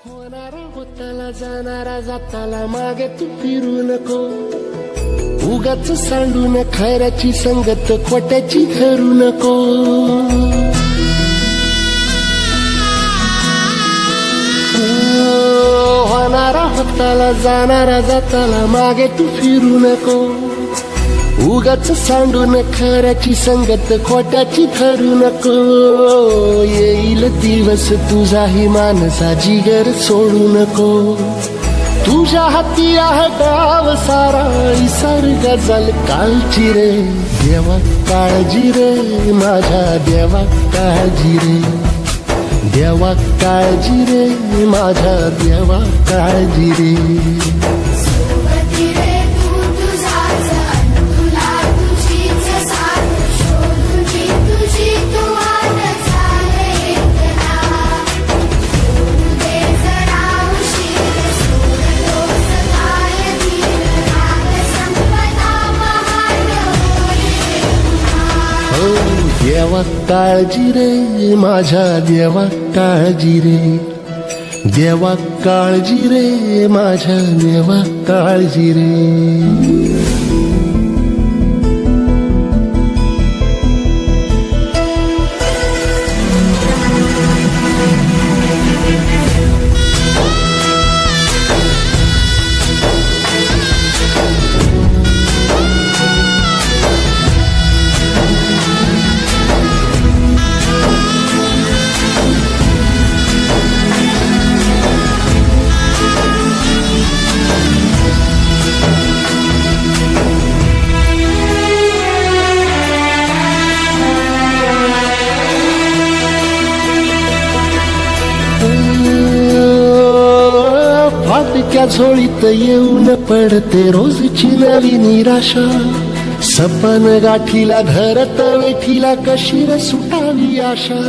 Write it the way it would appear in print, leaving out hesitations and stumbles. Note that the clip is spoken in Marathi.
होणारा होताला जाणारा जाताला मागे तू फिरू नको, उगाच सांडून खऱ्याची संगत खोट्याची धरू नको. होणारा होताला जाणारा जाताला मागे तू फिरू नको, उगाच सांडून खऱ्याची संगत खोट्याची धरू नको. येईल दिवस तुझाही मानसा जिगर सोडू नको, तुझ्या हाती आहे गाव सारा इसर गजल कालची रे. देवा काळजी रे माझ्या देवा काळजी रे, देवा काळजी रे माझ्या देवा काळजी रे. देवा काळजी रे माझ्या देवा काळजी रे, देवा काळजी रे माझ्या देवा काळजी रे. फाटक्या झोळीत येऊन पडते रोजची नवी निराशा, सपन गाठीला धरत वेठीला कशी र सुटावी आशा.